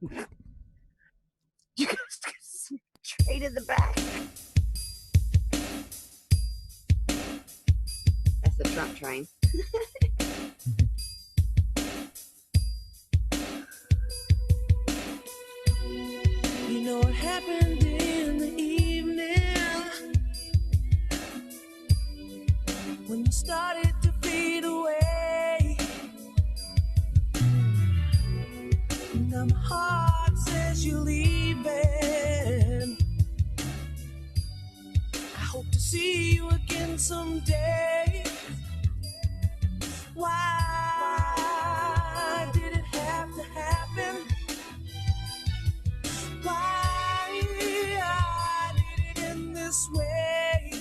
You guys straight in the back. That's the Trump train. You know what happened in the evening when you started to fade away. Now my heart says you're leaving. I hope to see you again someday. Why did it have to happen? Why did it end this way?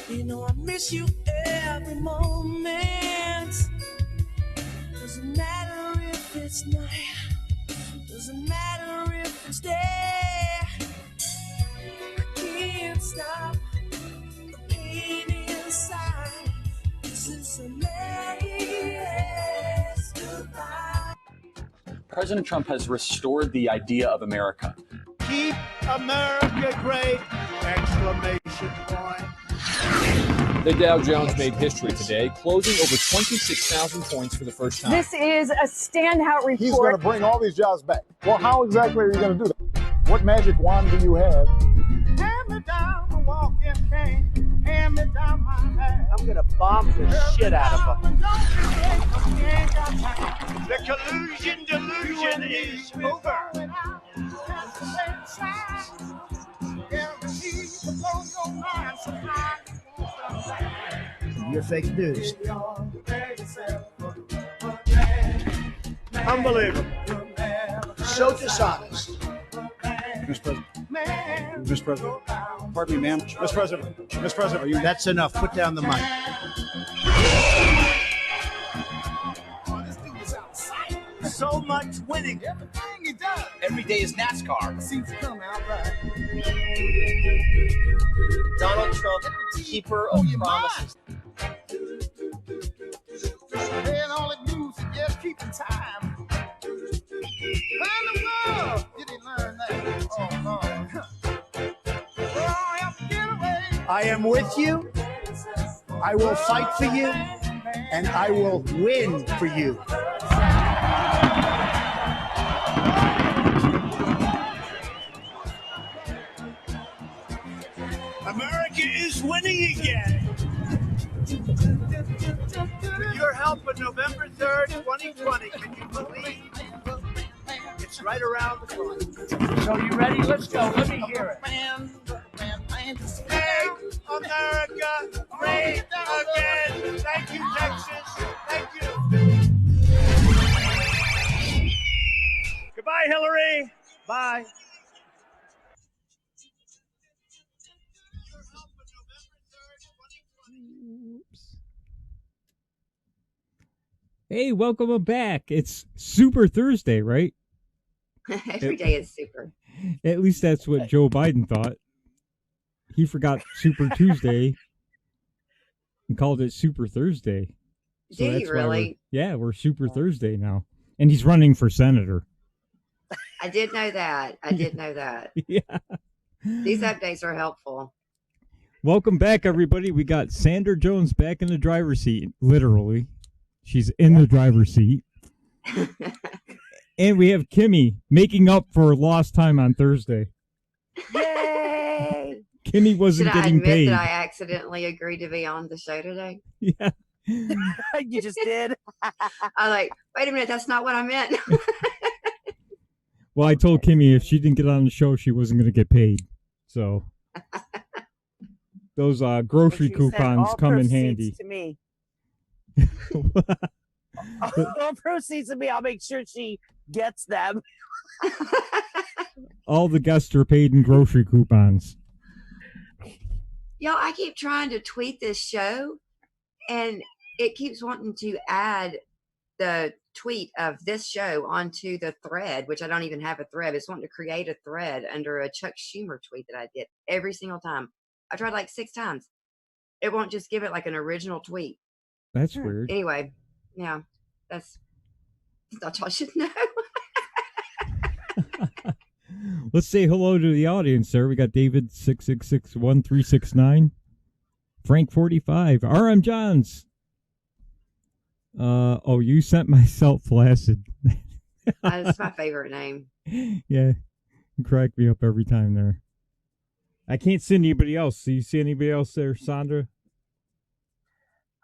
You know I miss you every moment. Doesn't matter if it's night, doesn't matter if it's day. I can't stop the pain inside. This is a last goodbye. President Trump has restored the idea of America. Keep America great! Exclamation point. The Dow Jones made history today, closing over 26,000 points for the first time. This is a standout report. He's going to bring all these jobs back. Well, how exactly are you going to do that? What magic wand do you have? Hand me down the walking cane. Hand me down my hat. I'm gonna bomb the shit out of them. The collusion delusion is over. You're fake news. Unbelievable. So dishonest. Mr. President. Mr. President. Pardon me, ma'am. Mr. President. Mr. President, are you... That's enough. Put down the mic. So much winning. Everything he does. Every day is NASCAR. Seems to come out right. Donald Trump, keeper of promises. And all it means is just keeping time. Around the world, did he learn that? Oh, Lord. I am with you. I will fight for you. And I will win for you. America is winning again. With your help on November 3rd, 2020, can you believe? It's right around the corner. So you ready? Let's go. Let me hear it. Make America great again. Thank you, Texas. Thank you. Goodbye, Hillary. Bye. Hey, welcome back. It's Super Thursday, right? Every day is super. At least that's what Joe Biden thought. He forgot Super Tuesday and called it Super Thursday. So Did he really? We're Super Thursday now. And he's running for senator. I did know that. Yeah. These updates are helpful. Welcome back, everybody. We got Sandra Jones back in the driver's seat, literally. She's in the driver's seat. And we have Kimmy making up for lost time on Thursday. Yay! Kimmy wasn't getting paid. Should I admit that I accidentally agreed to be on the show today? Yeah. You just did? I was like, wait a minute, that's not what I meant. Well, I told Kimmy if she didn't get on the show, she wasn't going to get paid. So those grocery coupons come in handy. To me. All proceeds to me. I'll make sure she gets them. All the guests are paid in grocery coupons. Y'all, I keep trying to tweet this show, and it keeps wanting to add the tweet of this show onto the thread, which I don't even have a thread. It's wanting to create a thread under a Chuck Schumer tweet that I did every single time. I tried like 6 times. It won't just give it like an original tweet. That's weird. Anyway, yeah, that's I thought y'all should know. Let's say hello to the audience, sir. We got David 6661369, Frank 45, RM Johns. Oh, you sent myself flaccid. That's my favorite name. Yeah, you crack me up every time there. I can't see anybody else. Do you see anybody else there, Sandra?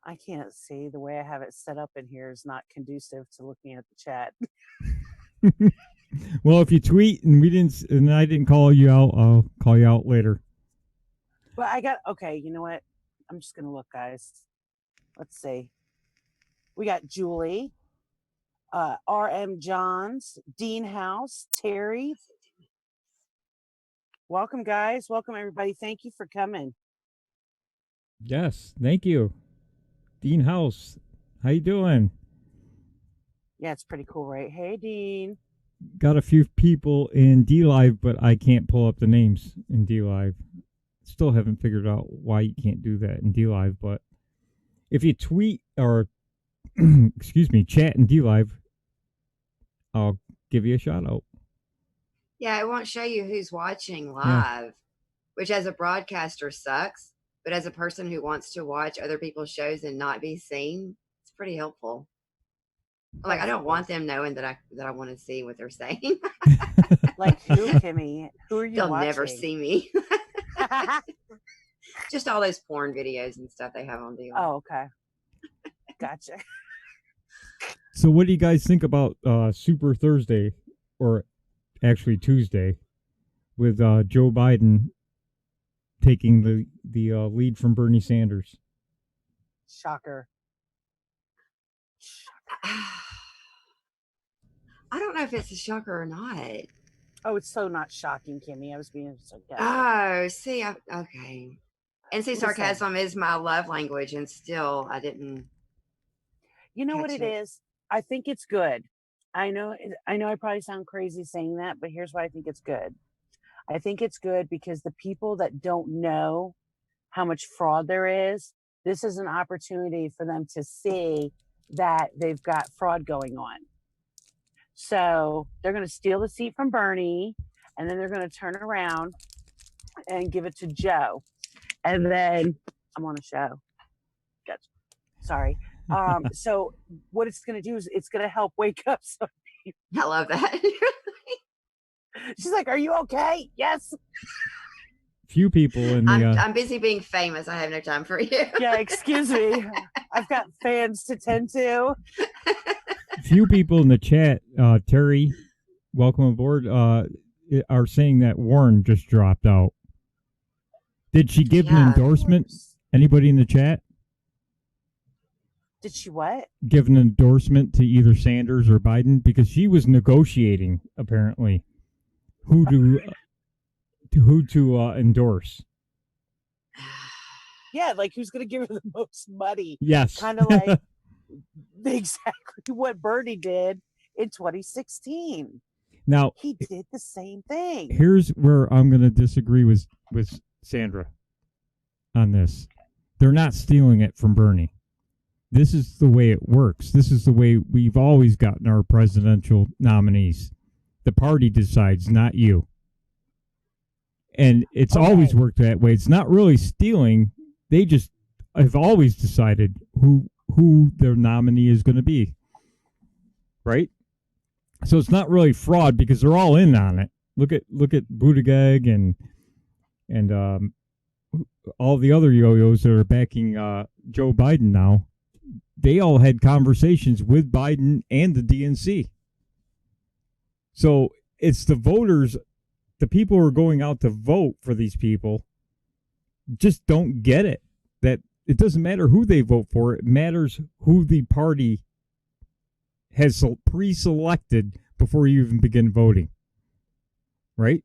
I can't see. The way I have it set up in here is not conducive to looking at the chat. Well, if you tweet and I didn't call you out, I'll call you out later. But okay, you know what? I'm just going to look, guys. Let's see. We got Julie, RM Johns, Dean House, Terry. Welcome, guys. Welcome, everybody. Thank you for coming. Yes, thank you. Dean House, how you doing? Yeah, it's pretty cool, right? Hey, Dean. Got a few people in D Live, but I can't pull up the names in D Live. Still haven't figured out why you can't do that in D Live, but if you tweet or chat in D Live, I'll give you a shout out. Yeah, it won't show you who's watching live, which as a broadcaster sucks, but as a person who wants to watch other people's shows and not be seen, it's pretty helpful. Like, I don't want them knowing that I want to see what they're saying. Like who, Kimmy? Who are you They'll watching? never see me. Just all those porn videos and stuff they have on D. Oh, okay. Gotcha. So what do you guys think about Super Thursday, or actually Tuesday, with Joe Biden taking the lead from Bernie Sanders? Shocker. I don't know if it's a shocker or not. Oh, it's so not shocking, Kimmy. I was being sarcastic. Oh, see, okay. And see, sarcasm is my love language, and still I didn't. You know what it is? I think it's good. I know I probably sound crazy saying that, but here's why I think it's good. I think it's good because the people that don't know how much fraud there is, this is an opportunity for them to see that they've got fraud going on. So they're going to steal the seat from Bernie, and then they're going to turn around and give it to Joe. And then I'm on a show. Gotcha. Sorry. So what it's going to do is it's going to help wake up some people. I love that. She's like, "Are you okay?" Yes. Few people in the. I'm busy being famous. I have no time for you. Yeah, excuse me. I've got fans to tend to. Few people in the chat, Terry, welcome aboard, are saying that Warren just dropped out. Did she give an endorsement? Anybody in the chat? Did she what? Give an endorsement to either Sanders or Biden? Because she was negotiating, apparently, who to endorse. Yeah, like who's going to give her the most money? Yes. Kind of like exactly what Bernie did in 2016. Now he did the same thing. Here's where I'm going to disagree with Sandra on this. They're not stealing it from Bernie. This is the way it works. This is the way we've always gotten our presidential nominees. The party decides, not you. And it's always worked that way. It's not really stealing. They just have always decided who their nominee is going to be. Right? So it's not really fraud because they're all in on it. Look at Buttigieg and all the other yo-yos that are backing Joe Biden now. They all had conversations with Biden and the DNC. So it's the voters, the people who are going out to vote for these people, just don't get it. That it doesn't matter who they vote for. It matters who the party has pre-selected before you even begin voting. Right?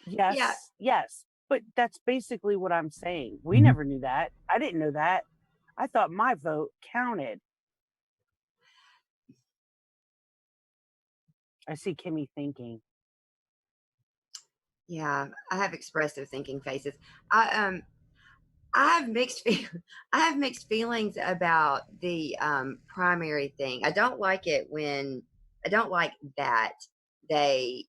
Yes. Yeah. Yes. But that's basically what I'm saying. We never knew that. I didn't know that. I thought my vote counted. I see Kimmy thinking. Yeah, I have expressive thinking faces. I I have I have mixed feelings about the primary thing. I don't like that they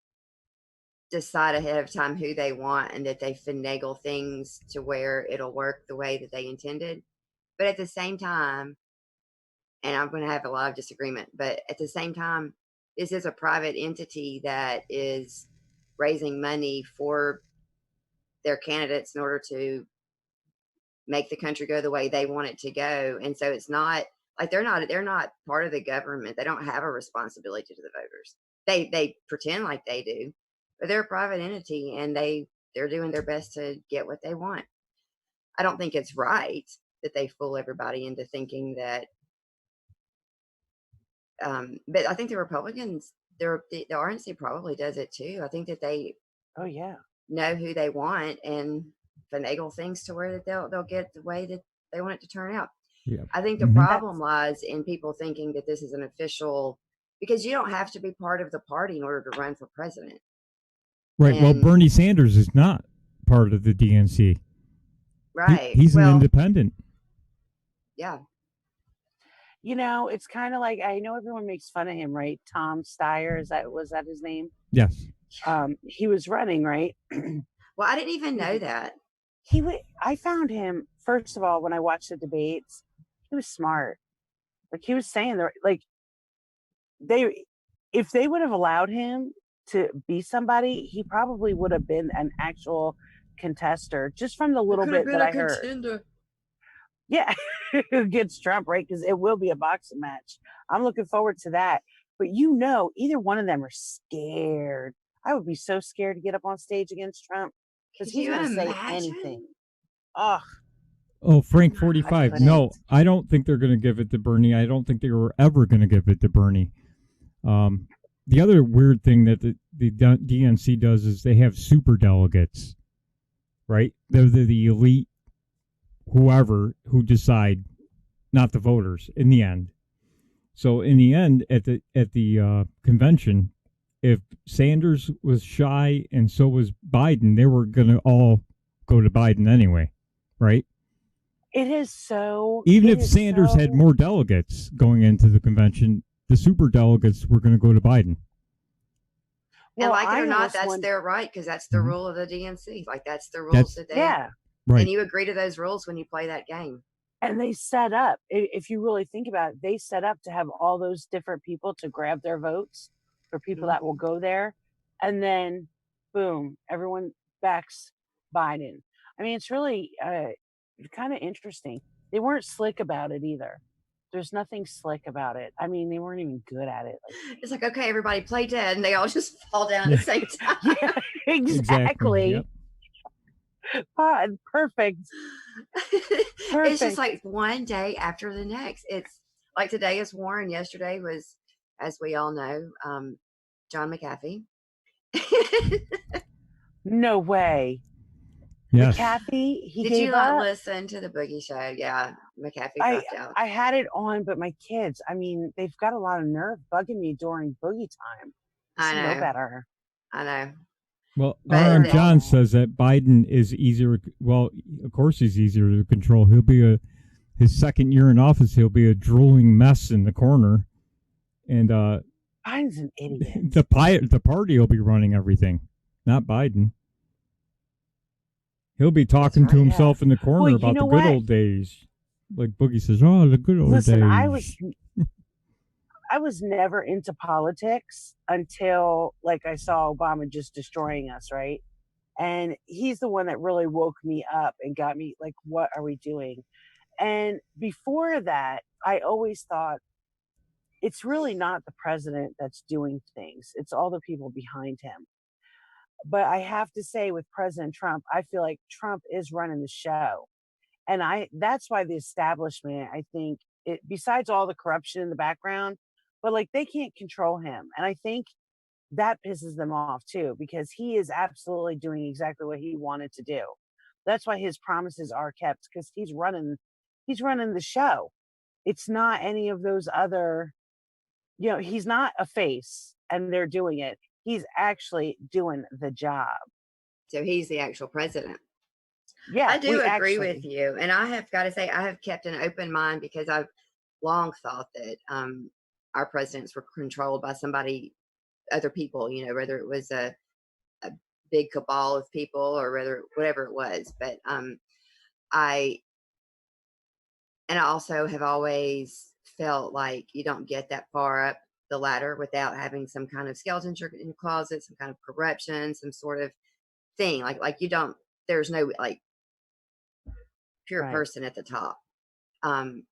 decide ahead of time who they want and that they finagle things to where it'll work the way that they intended. But at the same time, and I'm going to have a lot of disagreement, but at the same time, this is a private entity that is raising money for their candidates in order to make the country go the way they want it to go. And so it's not like they're not part of the government. They don't have a responsibility to the voters. They pretend like they do, but they're a private entity and they're doing their best to get what they want. I don't think it's right that they fool everybody into thinking that. But I think the Republicans, the RNC probably does it too. I think that they Oh yeah. know who they want and finagle things to where that they'll get the way that they want it to turn out. Yeah. I think the problem lies in people thinking that this is an official, because you don't have to be part of the party in order to run for president. Right. Well, Bernie Sanders is not part of the DNC. Right. He's an independent. Yeah. You know, it's kind of like, I know everyone makes fun of him, right? Tom Steyer, was that his name? Yes. He was running, right? Well, I didn't even know that. I found him, first of all, when I watched the debates, he was smart. Like, he was saying, like, if they would have allowed him to be somebody, he probably would have been an actual contester, just from the little bit that I heard. Yeah, against Trump, right? Because it will be a boxing match. I'm looking forward to that. But either one of them are scared. I would be so scared to get up on stage against Trump because he's going to say anything. Ugh. Oh, Frank 45. No, I don't think they're going to give it to Bernie. I don't think they were ever going to give it to Bernie. The other weird thing that the DNC does is they have super delegates, right? They're the elite, whoever who decide, not the voters in the end. So in the end, at the convention, if Sanders was shy and so was Biden, they were going to all go to Biden anyway, right? It is so. Even if Sanders had more delegates going into the convention, the super delegates were going to go to Biden. Well, and like it or not, that's their right, because that's the rule of the DNC. Like, that's the rules that they. Yeah. Right. And you agree to those rules when you play that game. And they set up, if you really think about it, they set up to have all those different people to grab their votes for people that will go there. And then, boom, everyone backs Biden. I mean, it's really kind of interesting. They weren't slick about it either. There's nothing slick about it. I mean, they weren't even good at it. It's like, okay, everybody play dead, and they all just fall down at the same time. Yeah, exactly. Yep. Perfect. It's just like one day after the next. It's like today is Warren. Yesterday was, as we all know, John McAfee. No way. Yes. McAfee, Did you not listen to the Boogie Show? Yeah, McAfee dropped out. I had it on, but my kids, I mean, they've got a lot of nerve bugging me during Boogie time. I know. No better. I know. Well, R.M. John says that Biden is easier. Well, of course he's easier to control. He'll be his second year in office. He'll be a drooling mess in the corner, and Biden's an idiot. The party will be running everything, not Biden. He'll be talking to himself in the corner about the good old days, like Boogie says. Oh, the good old days. Listen, I was never into politics until, like, I saw Obama just destroying us, right? And he's the one that really woke me up and got me like, what are we doing? And before that, I always thought it's really not the president that's doing things. It's all the people behind him. But I have to say, with President Trump, I feel like Trump is running the show. And that's why the establishment, I think, besides all the corruption in the background, but like they can't control him. And I think that pisses them off too, because he is absolutely doing exactly what he wanted to do. That's why his promises are kept, because he's running the show. It's not any of those other, he's not a face and they're doing it. He's actually doing the job. So he's the actual president. Yeah, I do we agree actually, with you, and I have got to say I have kept an open mind because I've long thought that our presidents were controlled by somebody, other people. You know, whether it was a big cabal of people or whether whatever it was. But I and I also have always felt like you don't get that far up the ladder without having some kind of skeleton in your closet, some kind of corruption, some sort of thing. Like you don't. There's no like pure right. person at the top. Um,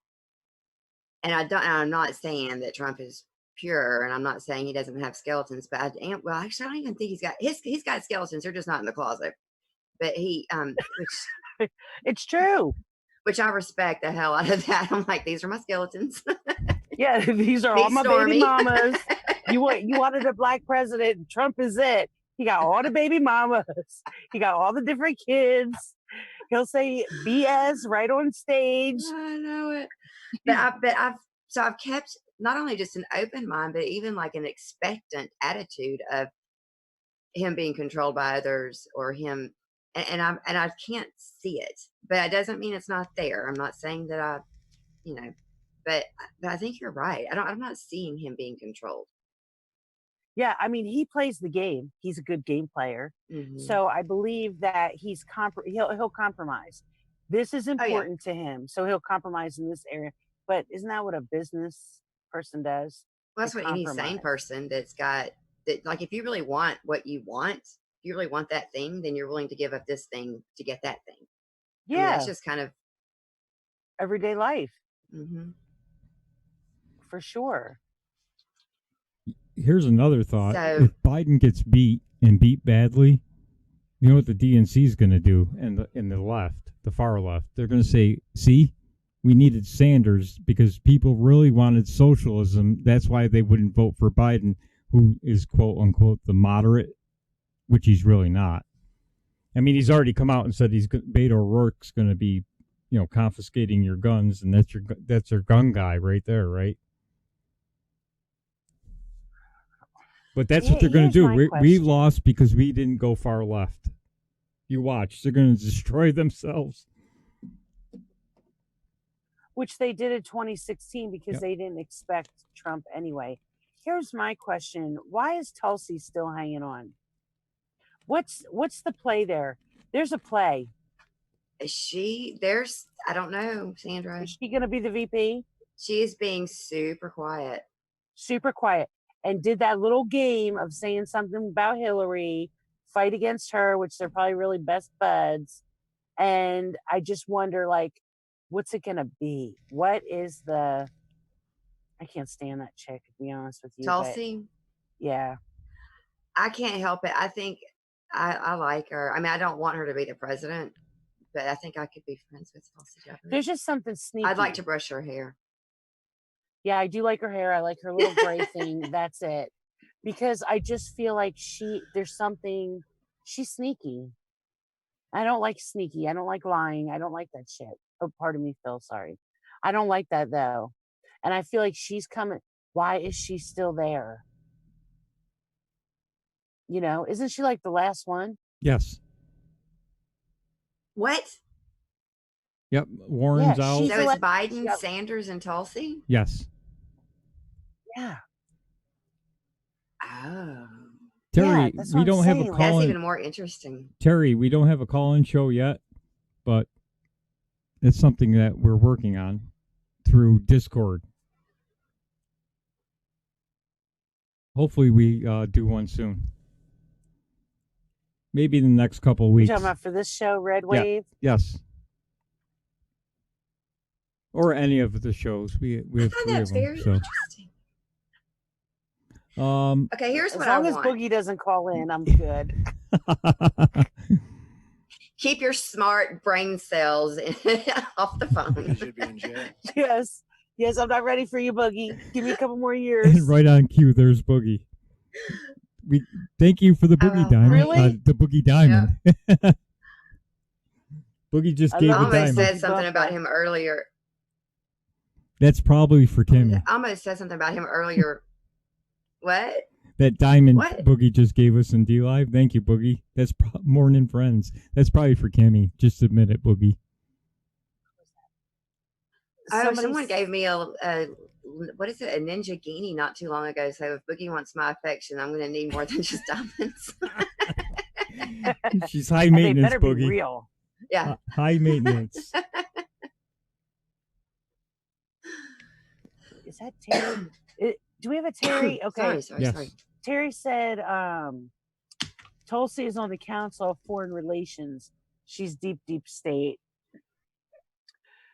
and I don't. And I'm not saying that Trump is pure, and I'm not saying he doesn't have skeletons. But I am. Well, actually, I don't even think he's got his. He's got skeletons. They're just not in the closet. But he, It's true. which I respect the hell out of that. I'm like, these are my skeletons. Yeah, these are Be all my stormy. baby mamas. You wanted a black president. Trump is it. He got all the baby mamas. He got all the different kids. He'll say BS right on stage. I know it. I've kept not only just an open mind, but even like an expectant attitude of him being controlled by others or him, and I can't see it, but it doesn't mean it's not there. I'm not saying that you know, but I think you're right. I'm not seeing him being controlled. Yeah, I mean, he plays the game. He's a good game player. Mm-hmm. So I believe that he'll compromise. This is yeah. important to him, so he'll compromise in this area. But isn't that what a business person does? Well, that's They what any sane compromise. person that's got that. Like, if you really want what you want, if you really want that thing, then you're willing to give up this thing to get that thing. I mean, Yeah, that's just kind of everyday life mm-hmm. for sure. Here's another thought. So- if Biden gets beat and beat badly, you know what the DNC is going to do? And in the left, the far left, they're going to say, "See, we needed Sanders because people really wanted socialism. That's why they wouldn't vote for Biden, who is quote unquote the moderate, which he's really not. I mean, he's already come out and said Beto O'Rourke's going to be, confiscating your guns, and that's your gun guy right there, right?" But that's what they're going to do. We lost because we didn't go far left. You watch. They're going to destroy themselves. Which they did in 2016 because they didn't expect Trump anyway. Here's my question. Why is Tulsi still hanging on? What's the play there? There's a play. I don't know, Sandra. Is she going to be the VP? She is being super quiet. Super quiet. And did that little game of saying something about Hillary, fight against her, which they're probably really best buds. And I just wonder, like, what's it going to be? What is I can't stand that chick, to be honest with you. Tulsi? Yeah. I can't help it. I think I like her. I mean, I don't want her to be the president, but I think I could be friends with Tulsi Gabbard. There's just something sneaky. I'd like to brush her hair. Yeah, I do like her hair. I like her little gray thing. That's it. Because I just feel like she's sneaky. I don't like sneaky. I don't like lying. I don't like that shit. Oh, pardon me, Phil. Sorry. I don't like that, though. And I feel like she's coming. Why is she still there? Isn't she like the last one? Yes. What? Yep. Warren's out. So it's Biden, Sanders, and Tulsi? Yes. Yeah. Oh. Terry, we don't have a call-in. That's even more interesting. Terry, we don't have a call-in show yet, but it's something that we're working on through Discord. Hopefully we do one soon. Maybe in the next couple of weeks. You're talking about for this show, Redwave? Yeah. Yes. Or any of the shows. We have three of them. Very so. interesting. Okay, here's what I want. As long as Boogie doesn't call in, I'm good. Keep your smart brain cells off the phone. You should be in jail. Yes, I'm not ready for you, Boogie. Give me a couple more years. And right on cue, there's Boogie. We thank you for the Boogie diamond. Really? The Boogie diamond. Yeah. Boogie just gave a diamond. I almost said something about him earlier. That's probably for Kimmy. I almost said something about him earlier. What? That diamond What? Boogie just gave us in D Live. Thank you, Boogie. That's Morning Friends. That's probably for Kimmy. Just admit it, Boogie. Oh, someone gave me a what is it? A Ninja Genie not too long ago. So if Boogie wants my affection, I'm going to need more than just diamonds. She's high maintenance, they better Boogie. be real. Yeah. High maintenance. Is that Terry? Do we have a Terry? Okay. Sorry. Terry said Tulsi is on the Council of Foreign Relations. She's deep state.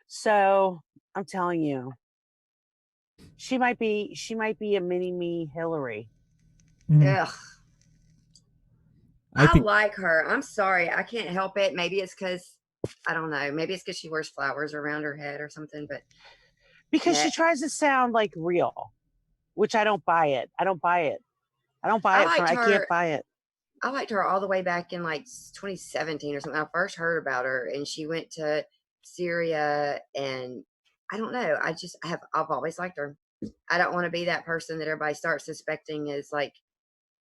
So I'm telling you, she might be a mini me Hillary. Ugh. I like her. I'm sorry. I can't help it. Maybe it's because, I don't know. Maybe it's because she wears flowers around her head or something. But because she tries to sound like real, which I don't buy it. I can't buy it. I liked her all the way back in like 2017 or something. I first heard about her, and she went to Syria, and I don't know. I've always liked her. I don't want to be that person that everybody starts suspecting is like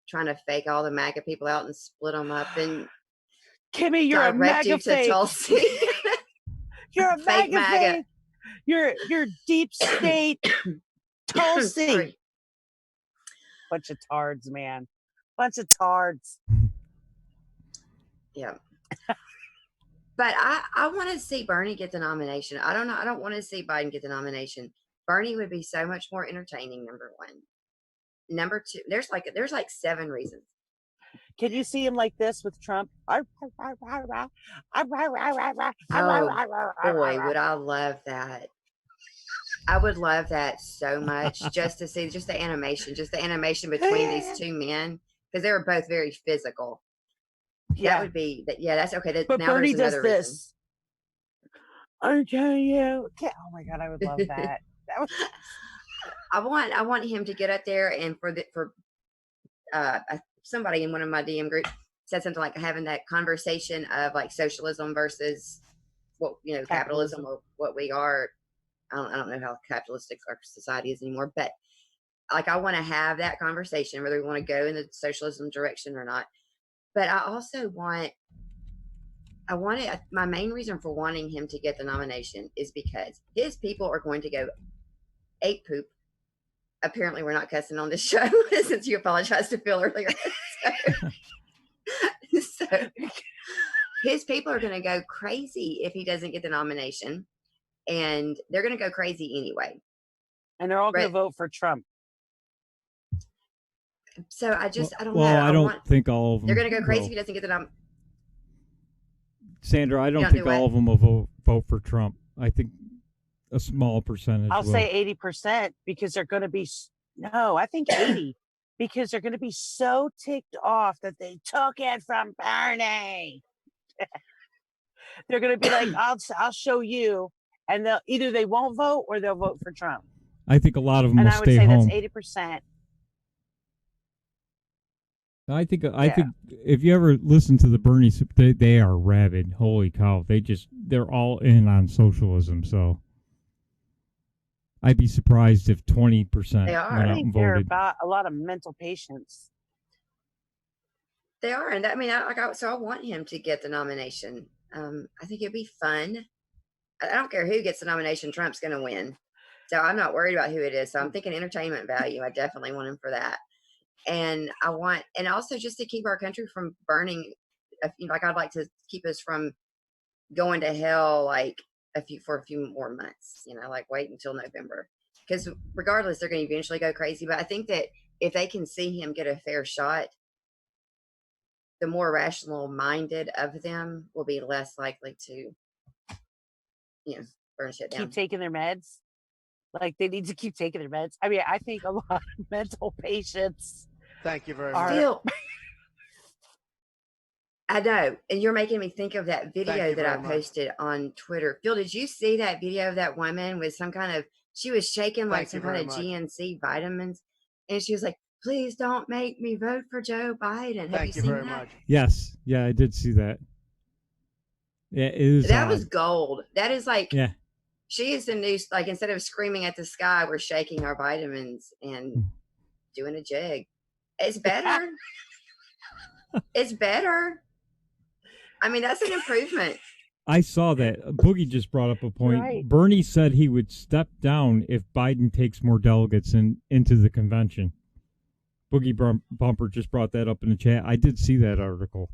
trying to fake all the MAGA people out and split them up and Kimmy, you're a MAGA fake. Tulsi. You're a MAGA fake. You're deep state Tulsi. Bunch of tards, man. Bunch of tards. Yeah. But I want to see Bernie get the nomination. I don't know. I don't want to see Biden get the nomination. Bernie would be so much more entertaining, number one. Number two, there's like 7 reasons. Can you see him like this with Trump? Oh, boy, would I love that. I would love that so much just to see the animation between these two men, because they were both very physical. Yeah. That would be that. Yeah, that's okay. But now Bernie there's does another this. I tell you. Oh my God, I would love that. I want him to get up there and for somebody in one of my DM groups said something like having that conversation of like socialism versus what capitalism or what we are. I don't know how capitalistic our society is anymore, but like I want to have that conversation whether we want to go in the socialism direction or not. But I also want my main reason for wanting him to get the nomination is because his people are going to go ape poop. Apparently we're not cussing on this show since you apologized to Phil earlier. So his people are going to go crazy if he doesn't get the nomination, and they're going to go crazy anyway. And they're all going to vote for Trump. So I don't know. Well, I don't think all of them. They're going to go crazy if he doesn't get the nomination. Sandra, I don't think all of them will vote for Trump. I think a small percentage. I'll say 80% because they're going to be. No, I think 80 because they're going to be so ticked off that they took it from Bernie. They're going to be like, "I'll show you," and they won't vote or they'll vote for Trump. I think a lot of them will stay home. And I would say that's 80%. I think if you ever listen to the Bernie, they are rabid. Holy cow! They're all in on socialism. So I'd be surprised if 20% went out and voted. They're about a lot of mental patients. They are, and I mean, so I want him to get the nomination. I think it'd be fun. I don't care who gets the nomination. Trump's going to win, so I'm not worried about who it is. So I'm thinking entertainment value. I definitely want him for that. And and also just to keep our country from burning, like I'd like to keep us from going to hell, like for a few more months, like wait until November, because regardless, they're going to eventually go crazy. But I think that if they can see him get a fair shot, the more rational minded of them will be less likely to, burn shit down. Keep taking their meds. Like they need to keep taking their meds. I mean, I think a lot of mental patients. Thank you very much. I know, and you're making me think of that video that I posted on Twitter. Phil, did you see that video of that woman with some kind of? She was shaking like some kind of GNC vitamins, and she was like, "Please don't make me vote for Joe Biden." Have you seen that? Much. Yes, yeah, I did see that. Yeah, it is. That was gold. That is like. Yeah. She is the new, like, instead of screaming at the sky, we're shaking our vitamins and doing a jig. It's better. It's better. I mean, that's an improvement. I saw that. Boogie just brought up a point. Right. Bernie said he would step down if Biden takes more delegates into the convention. Boogie Bumper just brought that up in the chat. I did see that article.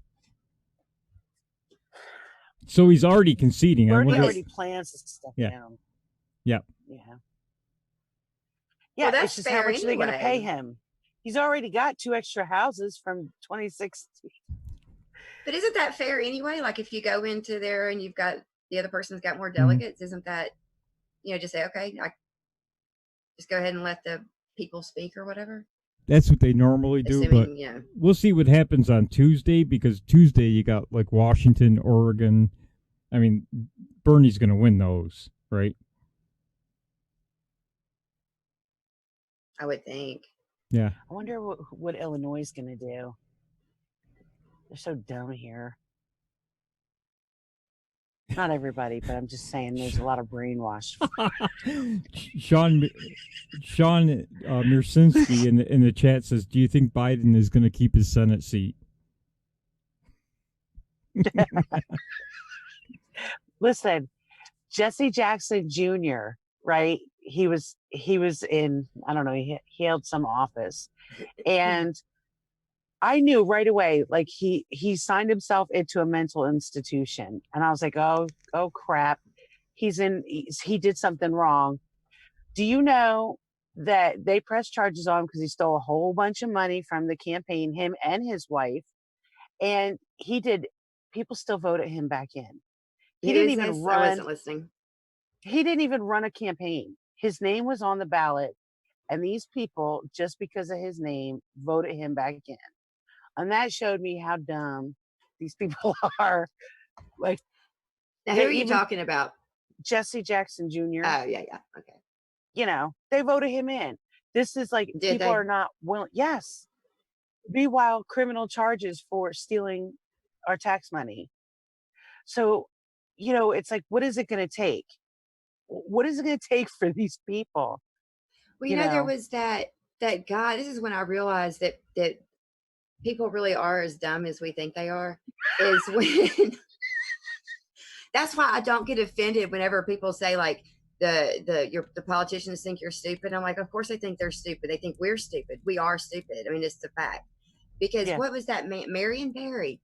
So he's already conceding. Bernie already plans to step down. Yeah. Yeah. Well, that's it's just fair how much are they going to pay anyway. him? He's already got 2 extra houses from 2016. But isn't that fair anyway? Like if you go into there and you've got the other person's got more delegates, isn't that, just say, okay, just go ahead and let the people speak or whatever? That's what they normally do, Assuming, but we'll see what happens on Tuesday, because Tuesday you got like Washington, Oregon. I mean, Bernie's going to win those, right? I would think. Yeah. I wonder what Illinois is going to do. They're so dumb here. Not everybody, but I'm just saying there's a lot of brainwash. Sean Mirsinski in the chat says, do you think Biden is going to keep his Senate seat? Listen, Jesse Jackson Jr., right? He was in, I don't know, he held some office. And I knew right away, like he signed himself into a mental institution. And I was like, oh crap. He did something wrong. Do you know that they pressed charges on him because he stole a whole bunch of money from the campaign, him and his wife. And people still voted him back in. He didn't even run. I wasn't listening. He didn't even run a campaign. His name was on the ballot. And these people, just because of his name, voted him back in. And that showed me how dumb these people are. Like, now, who are you talking about? Jesse Jackson Jr. Oh, yeah. Okay. They voted him in. This is like, people are not willing. Yes. Meanwhile, criminal charges for stealing our tax money. So, it's like, what is it going to take? What is it going to take for these people? Well, there was that guy. This is when I realized that people really are as dumb as we think they are. Is when that's why I don't get offended whenever people say like the politicians think you're stupid. I'm like, of course they think they're stupid. They think we're stupid. We are stupid. I mean, it's the fact. Because what was that man, Marion Barry?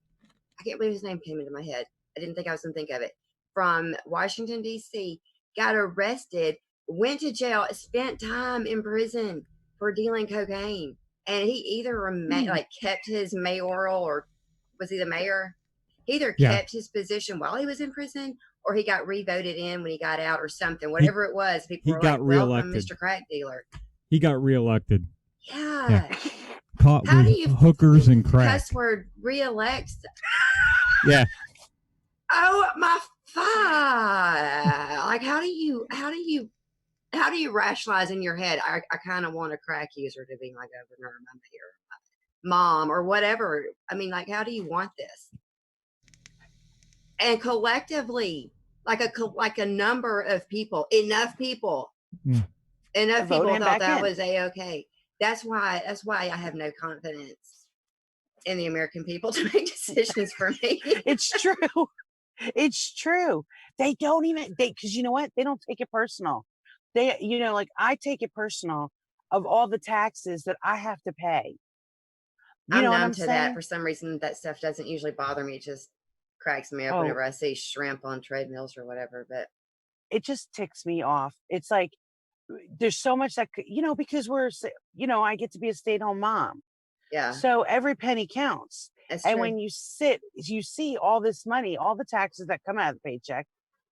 I can't believe his name came into my head. I didn't think I was going to think of it. From Washington, D.C., got arrested, went to jail, spent time in prison for dealing cocaine. And he either kept his mayoral, or was he the mayor? He either kept his position while he was in prison, or he got re-voted in when he got out or something. Whatever it was, people were like, welcome, Mr. Crack Dealer. He got reelected. Yeah. Caught how with do you hookers and crack. Cuss word re-elect? Yeah. Oh my God! Like, how do you rationalize in your head? I kind of want a crack user to be my governor, or my mayor, my mom, or whatever. I mean, like, how do you want this? And collectively, like a number of people, enough people thought that was a-okay. That's why I have no confidence in the American people to make decisions for me. It's true. It's true. They don't even, because you know what? They don't take it personal. They, like I take it personal of all the taxes that I have to pay. I'm numb to that. For some reason, that stuff doesn't usually bother me. It just cracks me up whenever I see shrimp on treadmills or whatever. But it just ticks me off. It's like, there's so much that, because we're, I get to be a stay-at-home mom. Yeah. So every penny counts. That's and true. when you see all this money, all the taxes that come out of the paycheck,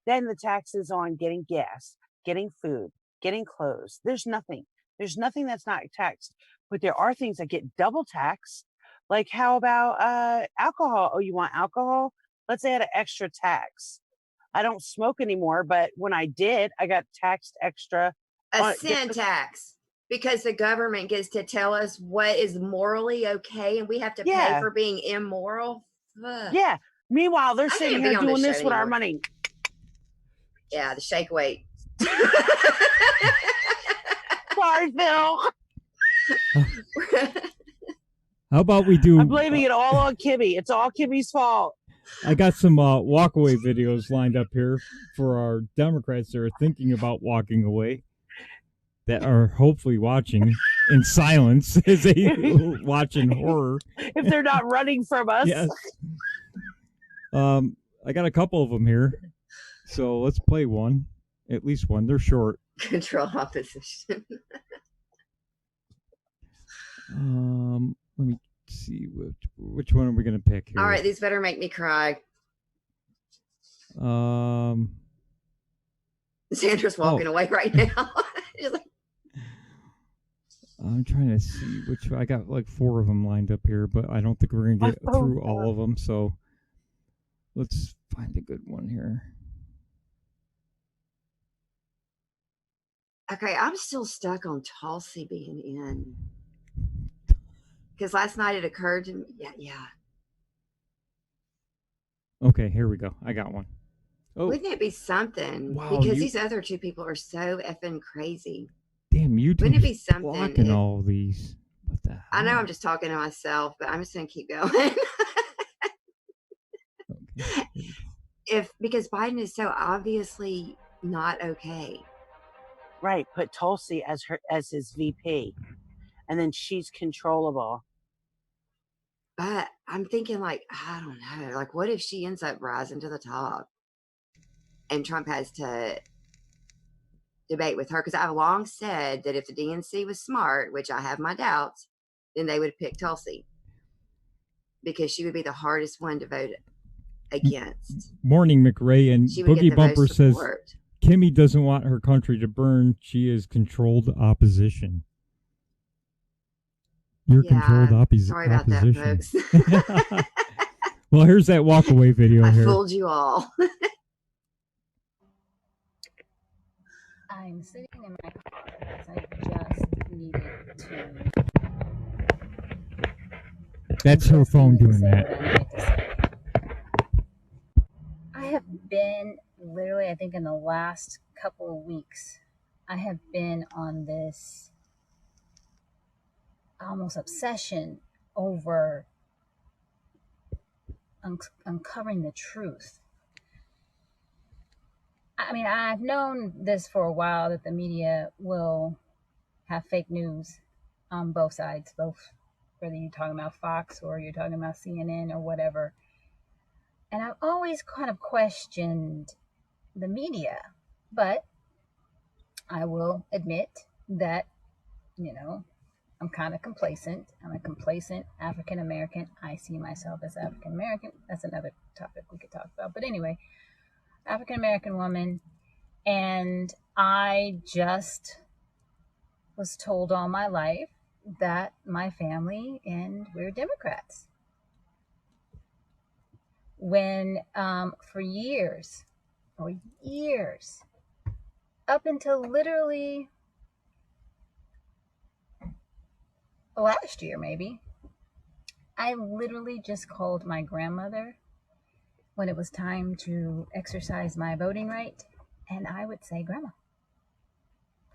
then the taxes on getting gas, getting food, getting clothes. There's nothing that's not taxed, but there are things that get double taxed. Like how about alcohol? Oh, you want alcohol? Let's add an extra tax. I don't smoke anymore, but when I did, I got taxed extra. A sin tax, because the government gets to tell us what is morally okay, and we have to pay for being immoral. Ugh. Yeah. Meanwhile, they're sitting here doing this with our money. Yeah, the shake weight. Sorry, Phil. How about we do? I'm blaming it all on Kimmy. It's all Kimmy's fault. I got some walkaway videos lined up here for our Democrats that are thinking about walking away, that are hopefully watching in silence as they watch in horror. If they're not running from us. Yes. I got a couple of them here, so let's play one. At least one. They're short. Control opposition. Let me see which one are we gonna pick here. All right, these better make me cry. Sandra's walking away right now. I'm trying to see which. I got like 4 of them lined up here, but I don't think we're gonna get through all of them. So let's find a good one here. Okay, I'm still stuck on Tulsi being in. Because last night it occurred to me. Yeah. Okay, here we go. I got one. Oh, wouldn't it be something? Wow, because these other 2 people are so effing crazy. Damn, YouTube's wouldn't it be something? blocking all these. What the hell? I know I'm just talking to myself, but I'm just going to keep going. Okay, because Biden is so obviously not okay. Right, put Tulsi as his VP, and then she's controllable. But I'm thinking, like, I don't know, like, what if she ends up rising to the top, and Trump has to debate with her? Because I've long said that if the DNC was smart, which I have my doubts, then they would pick Tulsi, because she would be the hardest one to vote against. Morning, McRae, and Boogie Bumper says Kimmy doesn't want her country to burn. She is controlled opposition. You're controlled opposition. Sorry about that, folks. Well, here's that walkaway video I here. fooled you all. I'm sitting in my car because I just needed to. That's her phone doing that. I have been literally, I think in the last couple of weeks, I have been on this almost obsession over uncovering the truth. I mean, I've known this for a while, that the media will have fake news on both sides, both whether you're talking about Fox or you're talking about CNN or whatever. And I've always kind of questioned the media, but I will admit that, I'm kind of complacent. I'm a complacent African American. I see myself as African American. That's another topic we could talk about. But anyway, African American woman, and I just was told all my life that my family and we're Democrats. When for years, up until literally last year maybe, I literally just called my grandmother when it was time to exercise my voting right, and I would say, "Grandma,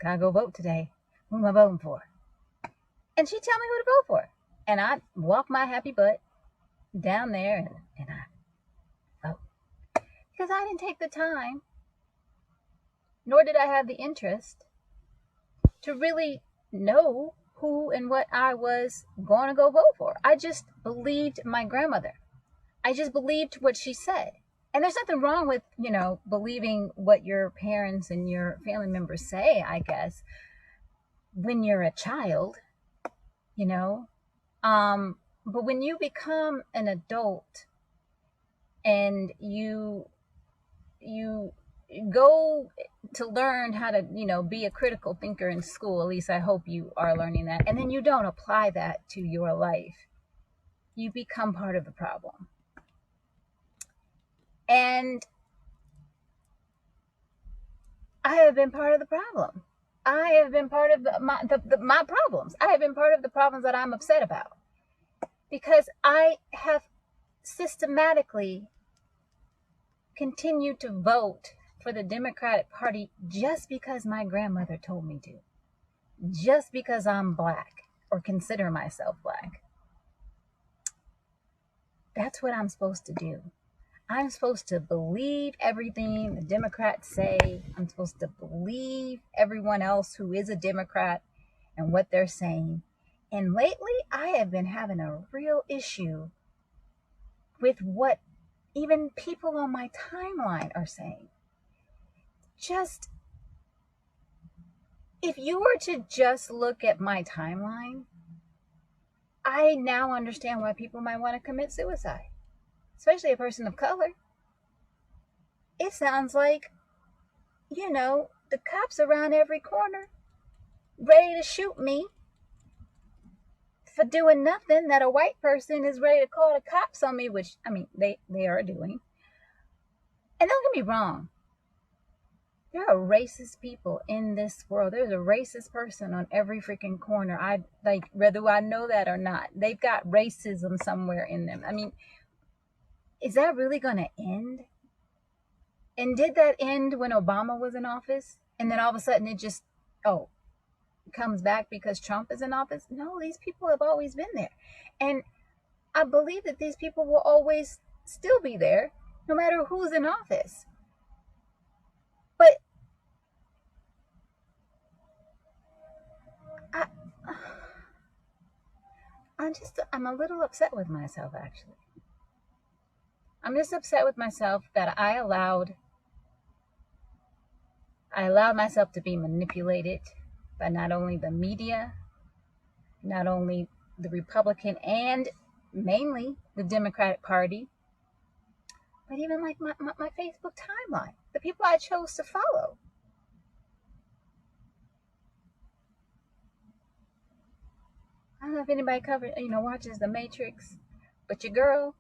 gotta go vote today. Who am I voting for?" And she'd tell me who to vote for, and I'd walk my happy butt down there and I vote, because I didn't take the time, nor did I have the interest to really know who and what I was going to go vote for. I just believed my grandmother. I just believed what she said. And there's nothing wrong with, believing what your parents and your family members say, I guess, when you're a child, but when you become an adult and you go to learn how to, be a critical thinker in school, at least I hope you are learning that, and then you don't apply that to your life, you become part of the problem. And I have been part of the problem. I have been part of my problems. I have been part of the problems that I'm upset about, because I have systematically continued to vote for the Democratic Party just because my grandmother told me to, just because I'm Black or consider myself Black. That's what I'm supposed to do. I'm supposed to believe everything the Democrats say. I'm supposed to believe everyone else who is a Democrat and what they're saying. And lately, I have been having a real issue with what even people on my timeline are saying. Just, if you were to just look at my timeline, I now understand why people might want to commit suicide, especially a person of color. It sounds like, the cops around every corner ready to shoot me for doing nothing, that a white person is ready to call the cops on me, which, I mean, they are doing. And don't get me wrong. There are racist people in this world. There's a racist person on every freaking corner. Whether I know that or not, they've got racism somewhere in them. I mean, is that really going to end? And did that end when Obama was in office? And then all of a sudden it just, comes back because Trump is in office? No, these people have always been there. And I believe that these people will always still be there, no matter who's in office. But I'm a little upset with myself, actually. I'm just upset with myself that I allowed myself to be manipulated by not only the media, not only the Republican and mainly the Democratic Party, but even like my Facebook timeline, the people I chose to follow. I don't know if anybody watches The Matrix, but your girl,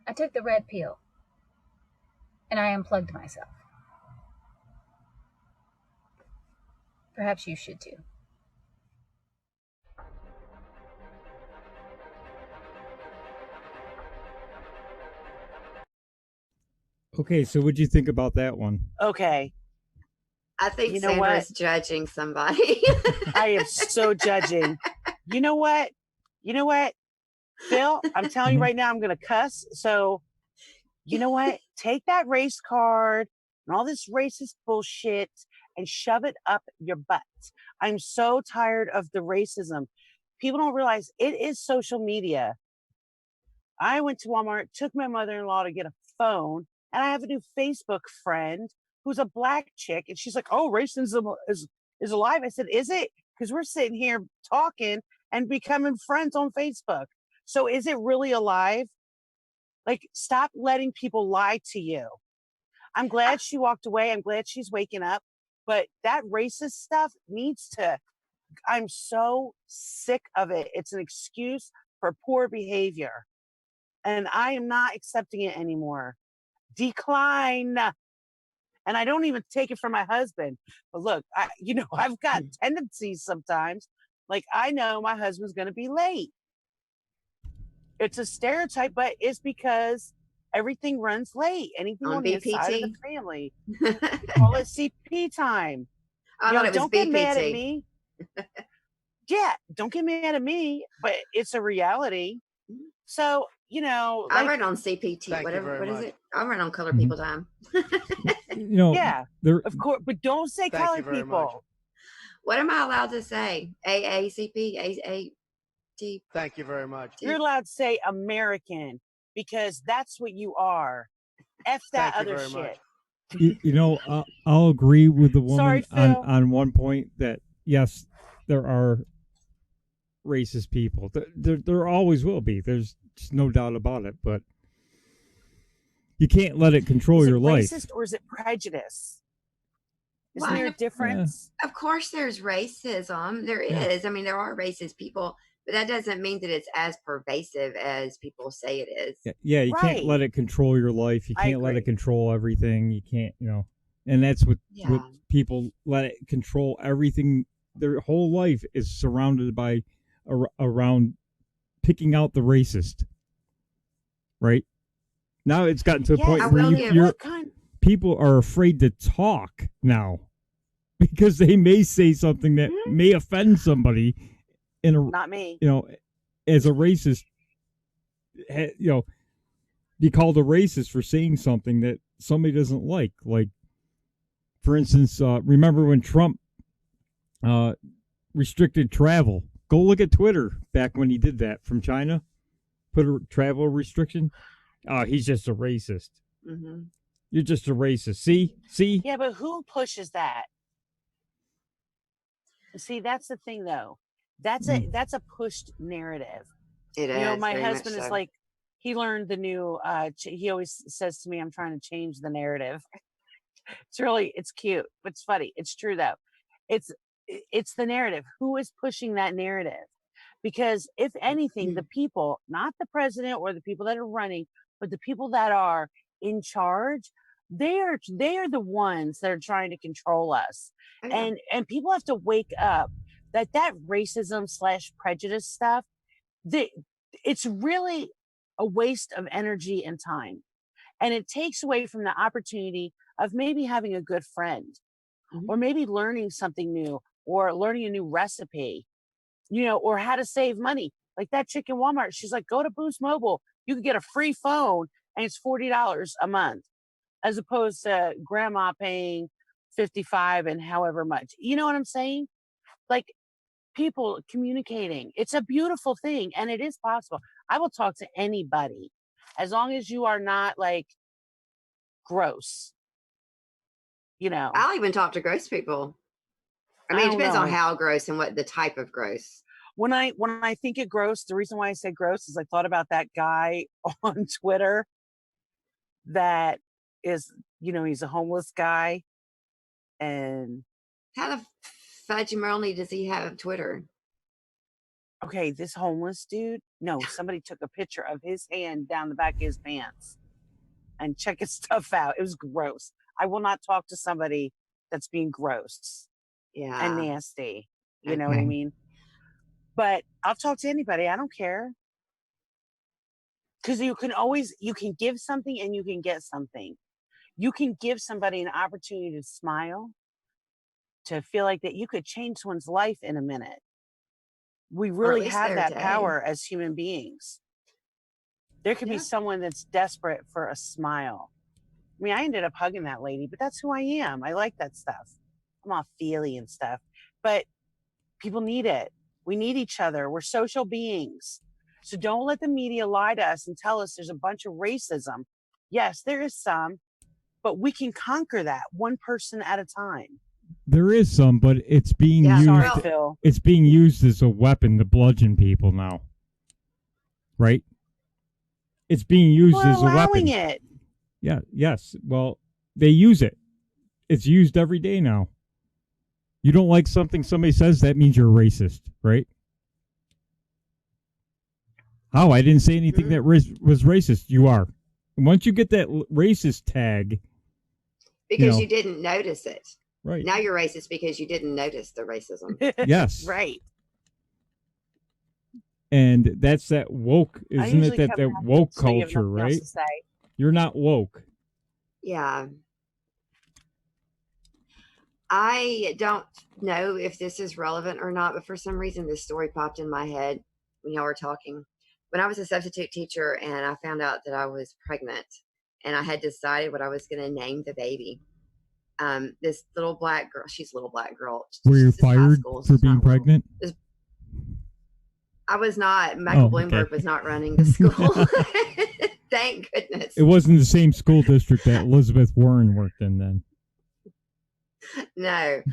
I took the red pill and I unplugged myself. Perhaps you should too. Okay, so what'd you think about that one? Okay. I think Sandra's judging somebody. I am so judging. You know what? Phil, I'm telling you right now, I'm going to cuss. So, you know what? Take that race card and all this racist bullshit and shove it up your butt. I'm so tired of the racism. People don't realize it is social media. I went to Walmart, took my mother-in-law to get a phone, and I have a new Facebook friend who's a black chick, and she's like, "Oh, racism is alive." I said, "Is it? Because we're sitting here talking and becoming friends on Facebook. So is it really alive? Like, stop letting people lie to you." I'm glad she walked away. I'm glad she's waking up. But that racist stuff needs to, I'm so sick of it. It's an excuse for poor behavior. And I am not accepting it anymore. Decline. And I don't even take it from my husband. But look, I've got tendencies sometimes. Like, I know my husband's going to be late. It's a stereotype, but it's because everything runs late. Anything on the inside of the family. Call it CP time. Don't get mad at me. Yeah, don't get mad at me, but it's a reality. So, I run on CPT, whatever. What is it? I run on colored people time. Yeah, of course, but don't say colored people. What am I allowed to say? AACP, AAT. Thank you very much. You're allowed to say American because that's what you are. F that other shit. I'll agree with the woman Sorry, on one point that yes, there are racist people. There always will be. There's just no doubt about it. But you can't let it control your life. Is it racist or is it prejudice? Isn't there a difference? Of course, there's racism. There is. I mean, there are racist people, but that doesn't mean that it's as pervasive as people say it is. Yeah, you can't let it control your life. You can't let it control everything. You can't, and that's what people let it control everything. Their whole life is surrounded by around picking out the racist. Right? Now it's gotten to a point where people are afraid to talk now because they may say something that may offend somebody. Not me. As a racist, be called a racist for saying something that somebody doesn't like. Like, for instance, remember when Trump restricted travel? Go look at Twitter back when he did that from China. Put a travel restriction. Oh, he's just a racist. Mm-hmm. You're just a racist. See? Yeah, but who pushes that? See, that's the thing, though. That's a pushed narrative. It is. You know, my very husband much is so. like, he learned the new. He always says to me, "I'm trying to change the narrative." It's cute. It's funny. It's true though. It's the narrative. Who is pushing that narrative? Because if anything, the people, not the president or the people that are running, but the people that are in charge, they are the ones that are trying to control us. Oh, yeah. And people have to wake up that racism / prejudice stuff, it's really a waste of energy and time. And it takes away from the opportunity of maybe having a good friend, or maybe learning something new, or learning a new recipe, or how to save money. Like that chick in Walmart, she's like, go to Boost Mobile. You can get a free phone and it's $40 a month, as opposed to grandma paying $55 and however much. You know what I'm saying? Like, people communicating. It's a beautiful thing, and it is possible. I will talk to anybody as long as you are not like gross. I'll even talk to gross people. I mean, it depends on how gross and what the type of gross. When I think of gross, the reason why I say gross is I thought about that guy on Twitter that is, he's a homeless guy. And how the fudge Merley does he have Twitter? Okay, this homeless dude, no, somebody took a picture of his hand down the back of his pants and check his stuff out. It was gross. I will not talk to somebody that's being gross and nasty. You know what I mean? But I'll talk to anybody. I don't care. Because you can give something and you can get something. You can give somebody an opportunity to smile, to feel like that you could change someone's life in a minute. We really have that power as human beings. There could be someone that's desperate for a smile. I mean, I ended up hugging that lady, but that's who I am. I like that stuff. I'm all feely and stuff. But people need it. We need each other. We're social beings. So don't let the media lie to us and tell us there's a bunch of racism. Yes, there is some, but we can conquer that one person at a time. There is some, but it's being used. Sorry, Phil. It's being used as a weapon to bludgeon people now, right? It's being used as a weapon. It. Yeah. Yes. Well, they use it. It's used every day now. You don't like something somebody says, that means you're a racist, right? Oh, I didn't say anything that was racist. You are. And once you get that racist tag, because you didn't notice it. Right. Now you're racist because you didn't notice the racism. Yes. Right. And that's that woke, isn't it? That woke culture, right? You're not woke. Yeah. I don't know if this is relevant or not, but for some reason this story popped in my head when y'all were talking. When I was a substitute teacher and I found out that I was pregnant and I had decided what I was going to name the baby. This little black girl, she's a little black girl. Were you fired for being pregnant? I was not. Michael Bloomberg was not running the school. Thank goodness. It wasn't the same school district that Elizabeth Warren worked in then. No.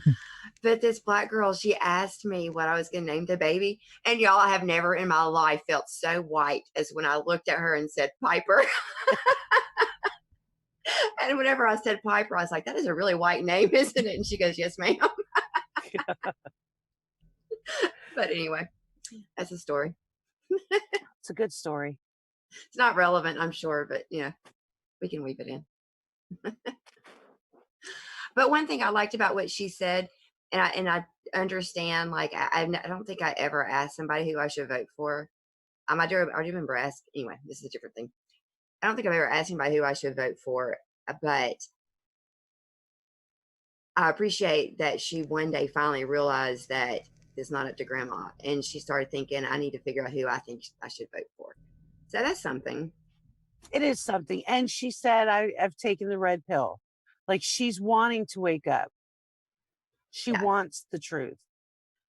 But this black girl, she asked me what I was going to name the baby. And y'all, I have never in my life felt so white as when I looked at her and said Piper. And whenever I said Piper, I was like, that is a really white name, isn't it? And she goes, yes, ma'am. But anyway, that's a story. It's a good story. It's not relevant, I'm sure, but we can weave it in. But one thing I liked about what she said, and I understand, like, I don't think I ever asked somebody who I should vote for. I do remember asking. Anyway, this is a different thing. I don't think I've ever asked anybody who I should vote for, but I appreciate that she one day finally realized that it's not up to grandma, and she started thinking, I need to figure out who I think I should vote for. So that's something. It is something. And she said, I've taken the red pill. Like, she's wanting to wake up. She wants the truth.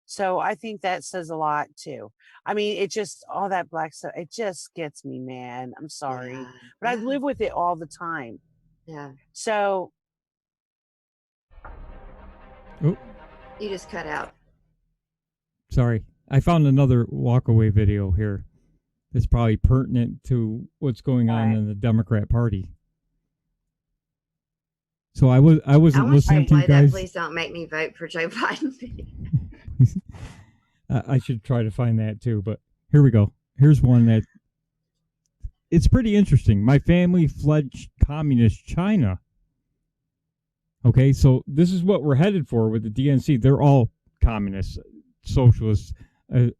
So I think that says a lot too. I mean, it just, all that black stuff, it just gets me, man. I'm sorry. But I live with it all the time. Yeah. So. Oh, You just cut out. sorry. I found another walkaway video here that's probably pertinent to what's going on in the Democrat Party. So I wasn't listening to you guys. Please don't make me vote for Joe Biden. I should try to find that too, but here we go. Here's one that it's pretty interesting. My family fled communist China. Okay, so this is what we're headed for with the DNC. They're all communists, socialists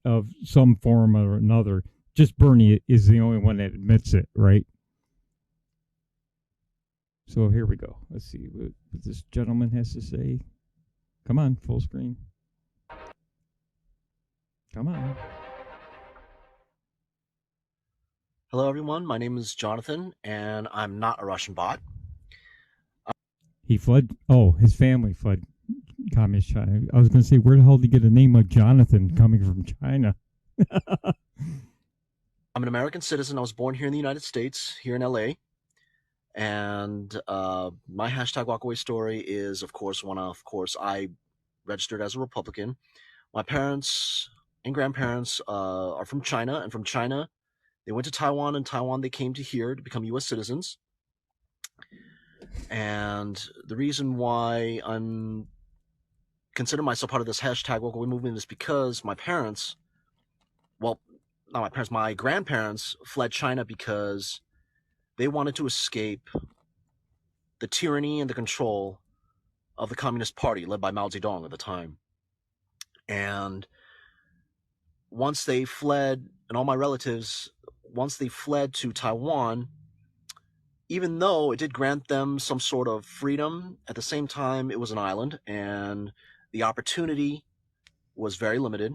of some form or another. Just Bernie is the only one that admits it, right? So here we go. Let's see what this gentleman has to say. Come on, full screen. Come on. Hello, everyone. My name is Jonathan, and I'm not a Russian bot. He fled. Oh, his family fled communist China. I was going to say, where the hell did he get a name like Jonathan coming from China? I'm an American citizen. I was born here in the United States, here in LA. And my hashtag walkaway story is, of course, I registered as a Republican. My parents and grandparents are from China, and from China, they went to Taiwan, and Taiwan, they came to here to become U.S. citizens. And the reason why I'm consider myself part of this hashtag walkaway movement is because my parents, well, not my parents, my grandparents fled China because they wanted to escape the tyranny and the control of the Communist Party led by Mao Zedong at the time. And once they fled, and all my relatives, once they fled to Taiwan, even though it did grant them some sort of freedom, at the same time, it was an island, and the opportunity was very limited.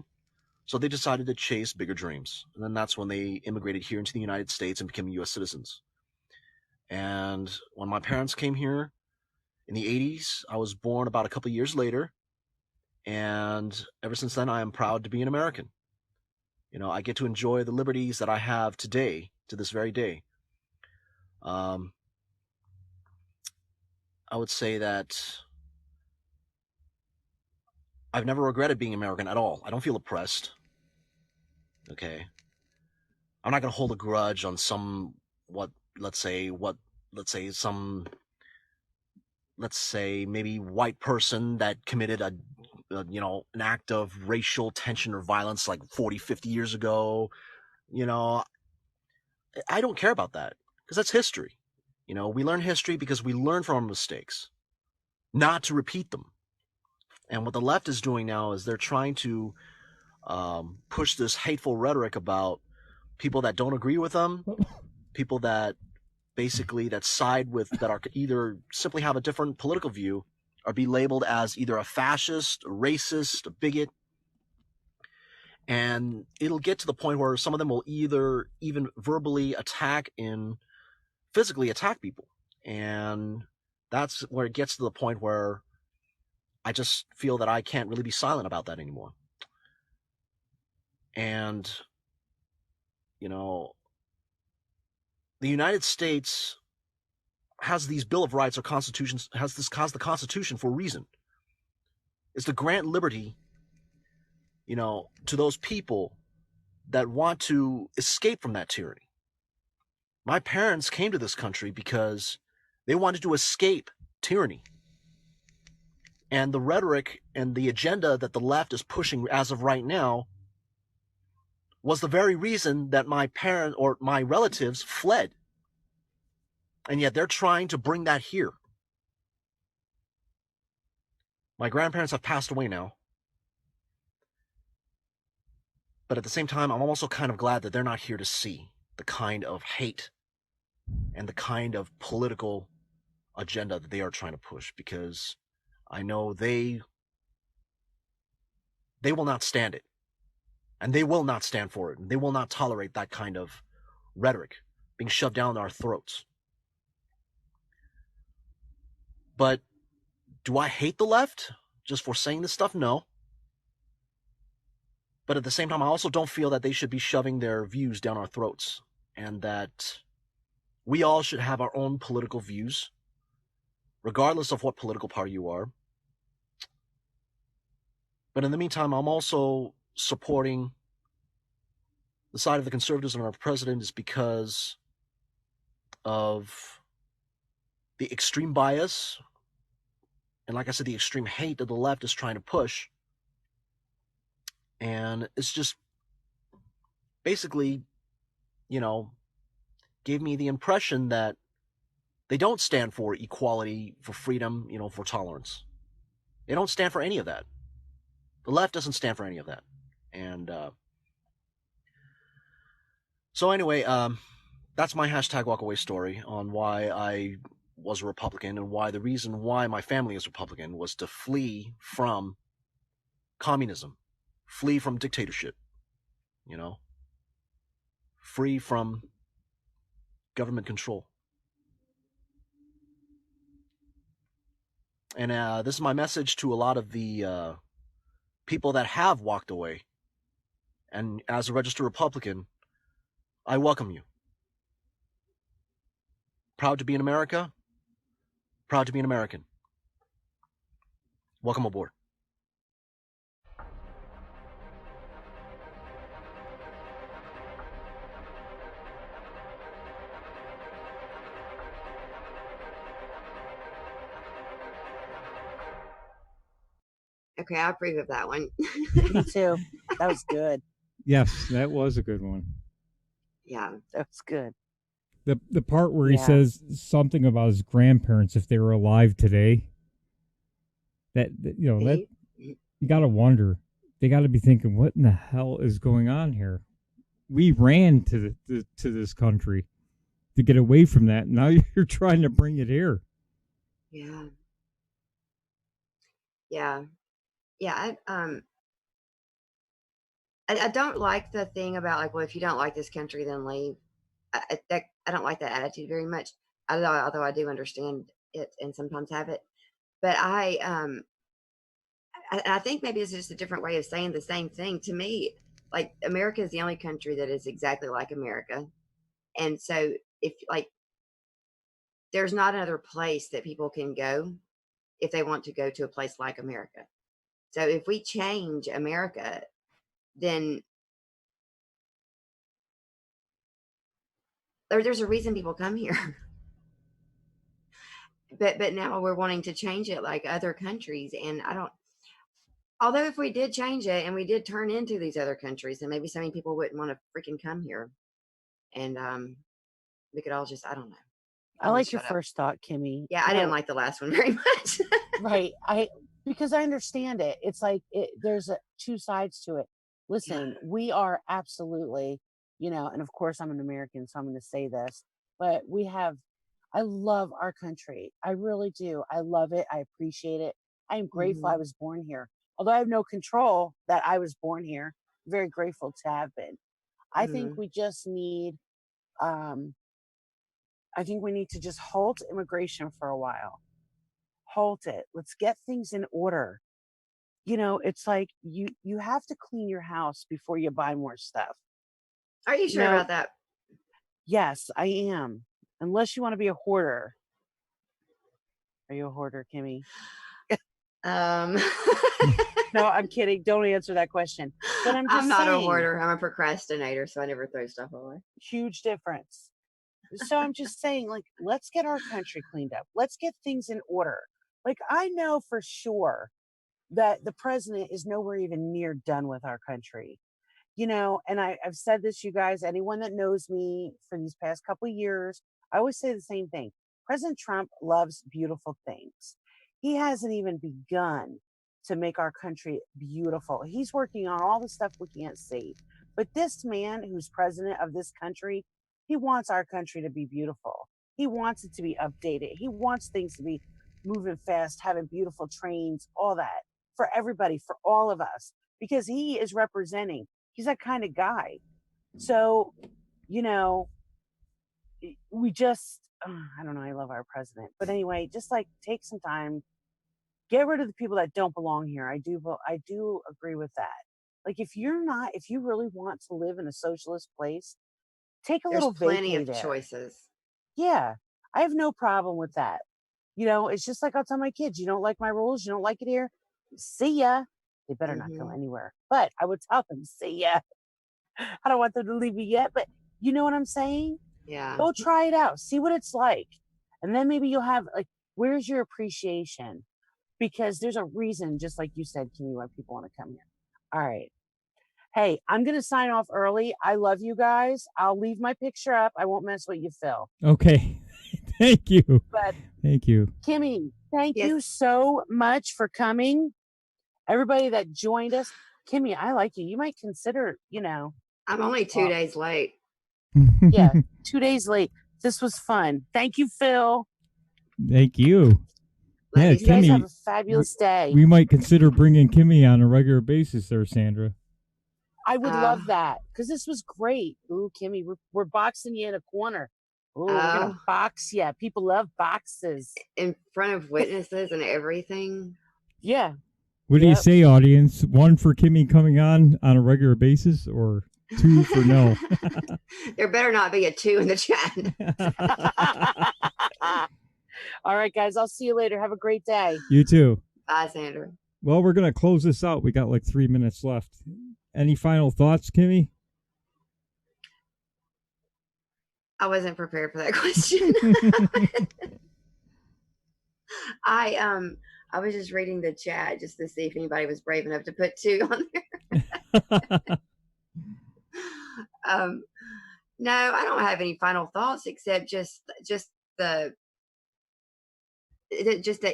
So they decided to chase bigger dreams. And then that's when they immigrated here into the United States and became U.S. citizens. And when my parents came here in the 80s, I was born about a couple years later. And ever since then, I am proud to be an American. You know, I get to enjoy the liberties that I have today, to this very day. I would say that I've never regretted being American at all. I don't feel oppressed. Okay. I'm not going to hold a grudge on some, let's say maybe white person that committed an act of racial tension or violence like 40, 50 years ago. You know, I don't care about that because that's history. You know, we learn history because we learn from our mistakes, not to repeat them. And what the left is doing now is they're trying to push this hateful rhetoric about people that don't agree with them, people that basically that side with, that are either simply have a different political view, or be labeled as either a fascist, a racist, a bigot. And it'll get to the point where some of them will either even verbally attack and physically attack people. And that's where it gets to the point where I just feel that I can't really be silent about that anymore. And, you know, the United States has these Bill of Rights or constitutions, has the Constitution for a reason. It's to grant liberty, you know, to those people that want to escape from that tyranny. My parents came to this country because they wanted to escape tyranny. And the rhetoric and the agenda that the left is pushing as of right now was the very reason that my parents or my relatives fled. And yet they're trying to bring that here. My grandparents have passed away now. But at the same time, I'm also kind of glad that they're not here to see the kind of hate and the kind of political agenda that they are trying to push, because I know they will not stand it. And they will not stand for it. And they will not tolerate that kind of rhetoric being shoved down our throats. But do I hate the left just for saying this stuff? No. But at the same time, I also don't feel that they should be shoving their views down our throats, and that we all should have our own political views, regardless of what political party you are. But in the meantime, I'm also supporting the side of the conservatives and our president is because of the extreme bias and, like I said, the extreme hate that the left is trying to push. And it's just basically, gave me the impression that they don't stand for equality, for freedom, for tolerance. They don't stand for any of that. The left doesn't stand for any of that. And so anyway, that's my #walkaway story on why I was a Republican, and why the reason why my family is Republican was to flee from communism, flee from dictatorship, free from government control. And this is my message to a lot of the people that have walked away. And as a registered Republican, I welcome you. Proud to be in America. Proud to be an American. Welcome aboard. Okay, I approve of that one. Me too. That was good. Yes, that was a good one. Yeah, that's good. The part where he says something about his grandparents if they were alive today. That you got to wonder. They got to be thinking, what in the hell is going on here? We ran to this country to get away from that. Now you're trying to bring it here. Yeah. Yeah. Yeah. I don't like the thing about like, well, if you don't like this country, then leave. I don't like that attitude very much. Although I do understand it and sometimes have it, but I think maybe it's just a different way of saying the same thing. To me, like America is the only country that is exactly like America, and so if like there's not another place that people can go if they want to go to a place like America. So if we change America, then there's a reason people come here. But now we're wanting to change it like other countries, and I don't. Although if we did change it and we did turn into these other countries, then maybe so many people wouldn't want to freaking come here, and we could all just I don't know. I like your first thought, Kimmy. Yeah, I didn't like the last one very much. Right. Because I understand it. It's like there's two sides to it. Listen, we are absolutely, and of course I'm an American, so I'm going to say this, but I love our country. I really do. I love it. I appreciate it. I am grateful I was born here. Although I have no control that I was born here, I'm very grateful to have been. I think we just need, to just halt immigration for a while. Halt it. Let's get things in order. It's like you have to clean your house before you buy more stuff. Are you sure about that? Yes, I am. Unless you want to be a hoarder. Are you a hoarder, Kimmy? No, I'm kidding. Don't answer that question. But I'm not a hoarder. I'm a procrastinator, so I never throw stuff away. Huge difference. So I'm just saying, like, let's get our country cleaned up. Let's get things in order. Like, I know for sure that the president is nowhere even near done with our country. And I've said this, you guys, anyone that knows me for these past couple of years, I always say the same thing. President Trump loves beautiful things. He hasn't even begun to make our country beautiful. He's working on all the stuff we can't see. But this man who's president of this country, he wants our country to be beautiful. He wants it to be updated. He wants things to be moving fast, having beautiful trains, all that for everybody, for all of us, because he is representing. He's that kind of guy. So, we just, I don't know, I love our president. But anyway, just like take some time, get rid of the people that don't belong here. I do agree with that. Like if you really want to live in a socialist place, take a There's little plenty vacay of there. choices. Yeah, I have no problem with that. It's just like I'll tell my kids, you don't like my rules, you don't like it here, see ya. They better not go anywhere. But I would tell them, see ya. I don't want them to leave me yet, but you know what I'm saying? Yeah. Go try it out. See what it's like. And then maybe you'll have, like, where's your appreciation? Because there's a reason, just like you said, Kimmy, why people want to come here. All right. Hey, I'm going to sign off early. I love you guys. I'll leave my picture up. I won't mess with you, Phil. Okay. Thank you. But thank you. Kimmy, thank you so much for coming. Everybody that joined us. Kimmy, I like you. You might consider, I'm only 2 days late. Yeah, 2 days late. This was fun. Thank you, Phil. Thank you. Yeah, you guys Kimmy, have a fabulous day. We might consider bringing Kimmy on a regular basis there, Sandra. I would love that because this was great. Ooh, Kimmy, we're boxing you in a corner. Ooh, we're going to box you. People love boxes. In front of witnesses and everything. Yeah. What do you say, audience? 1 for Kimmy coming on a regular basis or 2 for no? There better not be a 2 in the chat. All right, guys. I'll see you later. Have a great day. You too. Bye, Sandra. Well, we're going to close this out. We got like 3 minutes left. Any final thoughts, Kimmy? I wasn't prepared for that question. I was just reading the chat just to see if anybody was brave enough to put 2 on there. No, I don't have any final thoughts except just the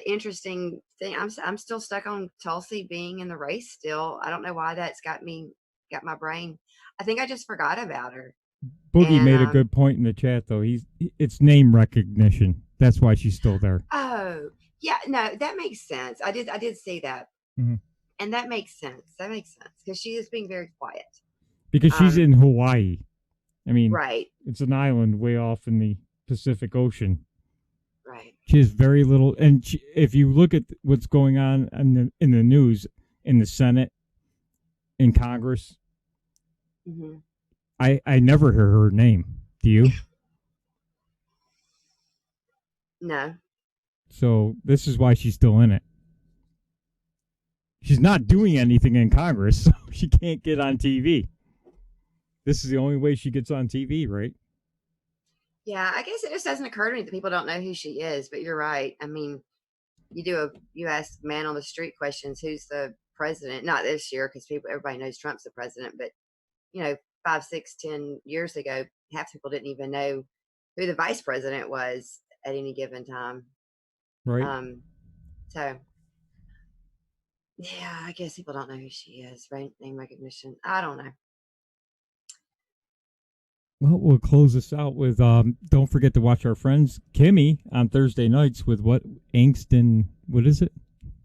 interesting thing. I'm still stuck on Tulsi being in the race still. I don't know why that's got my brain. I think I just forgot about her. Boogie made a good point in the chat though. It's name recognition. That's why she's still there. Oh, yeah, no, that makes sense. I did see that. Mm-hmm. And that makes sense. That makes sense because she is being very quiet. Because she's in Hawaii. I mean, right. It's an island way off in the Pacific Ocean. Right. She has very little, and if you look at what's going on in the news, in the Senate, in Congress, I never hear her name. Do you? No. So this is why she's still in it. She's not doing anything in Congress, so she can't get on TV. This is the only way she gets on TV, right? Yeah, I guess it just doesn't occur to me that people don't know who she is, but you're right. I mean, you ask man on the street questions, who's the president? Not this year because everybody knows Trump's the president, but 5, 6, 10 years ago, half people didn't even know who the vice president was at any given time. Right. So yeah, I guess people don't know who she is, right? Name recognition. I don't know. Well, we'll close this out with don't forget to watch our friends Kimmy on Thursday nights with what is it?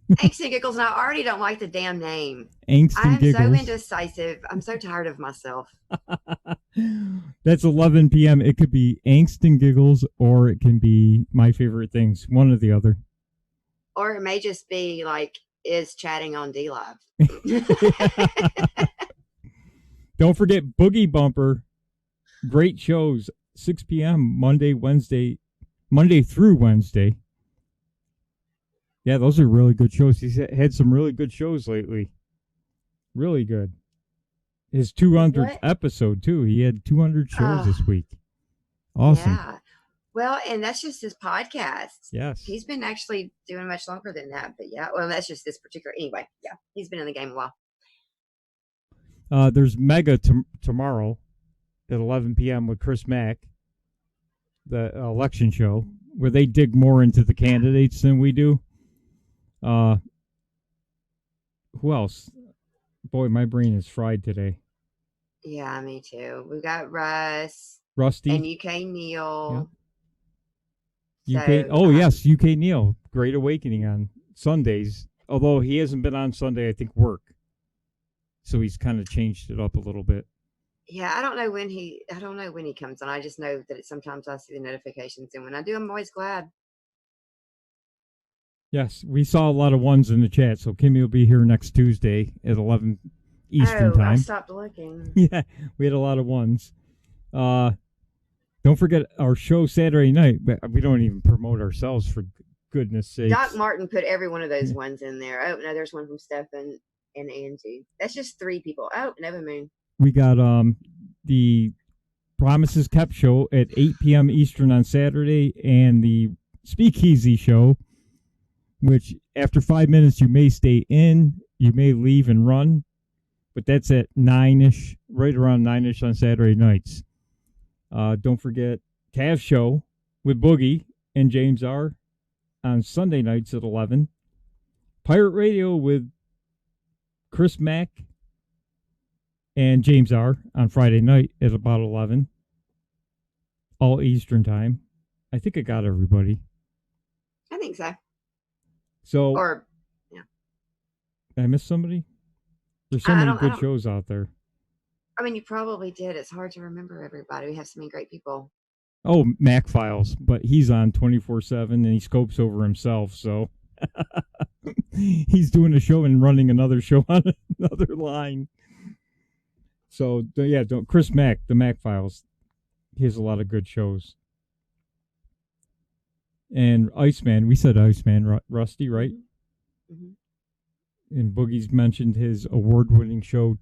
Angst and Giggles, and I already don't like the damn name. Angst and Giggles. I'm so indecisive. I'm so tired of myself. That's 11 p.m. It could be Angst and Giggles, or it can be My Favorite Things, one or the other. Or it may just be like, is chatting on D-Live. Don't forget Boogie Bumper. Great shows, 6 p.m. Monday through Wednesday. Yeah, those are really good shows. He's had some really good shows lately. Really good. His 200th episode, too. He had 200 shows this week. Awesome. Yeah. Well, and that's just his podcast. Yes. He's been actually doing much longer than that. But yeah, well, that's just this particular. Anyway, yeah, he's been in the game a while. There's Mega tomorrow at 11 p.m. with Chris Mack, the election show, where they dig more into the candidates than we do. Who else? Boy, my brain is fried today. Yeah, me too. We've got Rusty, and UK Neil. Yep. Yes, UK Neil. Great Awakening on Sundays. Although he hasn't been on Sunday, I think work. So he's kind of changed it up a little bit. Yeah, I don't know when he comes on. I just know that sometimes I see the notifications, and when I do, I'm always glad. Yes, we saw a lot of ones in the chat, so Kimmy will be here next Tuesday at 11 Eastern time. I stopped looking. Yeah, we had a lot of ones. Don't forget our show Saturday night. We don't even promote ourselves, for goodness sake. Doc Martin put every one of those ones in there. Oh, no, there's one from Stefan and Angie. That's just 3 people. Oh, Nova Moon. We got the Promises Kept show at 8 p.m. Eastern on Saturday, and the Speakeasy show, which after 5 minutes you may stay in, you may leave and run, but that's at 9-ish, right around 9-ish on Saturday nights. Don't forget Cavs show with Boogie and James R. on Sunday nights at 11. Pirate Radio with Chris Mack and James R. on Friday night at about 11. All Eastern time. I think I got everybody. I think so. So, yeah. Did I miss somebody? There's so many good shows out there. I mean, you probably did. It's hard to remember everybody. We have so many great people. Oh, Mac Files, but he's on 24/7 and he scopes over himself, so he's doing a show and running another show on another line. So yeah, Chris Mack, the Mac Files, he has a lot of good shows. And Iceman, we said Iceman, Rusty, right? Mm-hmm. And Boogie's mentioned his award-winning show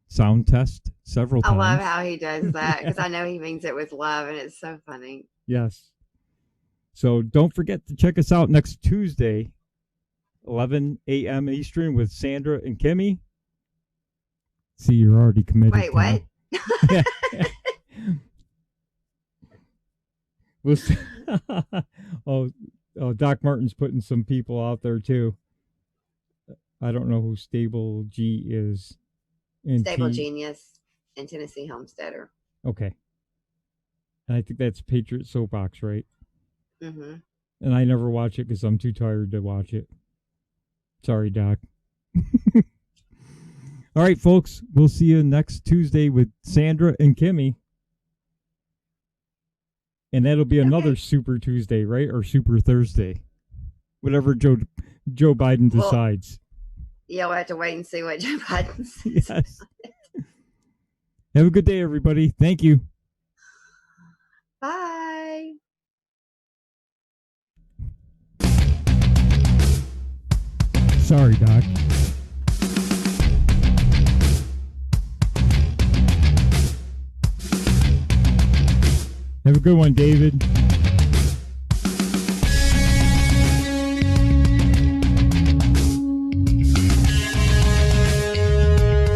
Sound Test several times. I love how he does that, because I know he means it with love, and it's so funny. Yes. So don't forget to check us out next Tuesday, 11 a.m. Eastern with Sandra and Kimmy. See, you're already committed. Wait, what? Oh, Doc Martin's putting some people out there too. I don't know who Stable G is. Stable Genius and Tennessee Homesteader. Okay. And I think that's Patriot Soapbox, right? Mm-hmm. And I never watch it because I'm too tired to watch it. Sorry, Doc. All right, folks. We'll see you next Tuesday with Sandra and Kimmy. And that'll be another Super Tuesday, right? Or Super Thursday. Whatever Joe Biden decides. Yeah, we'll have to wait and see what Joe Biden says. Yes. Have a good day, everybody. Thank you. Bye. Sorry, Doc. Have a good one, David.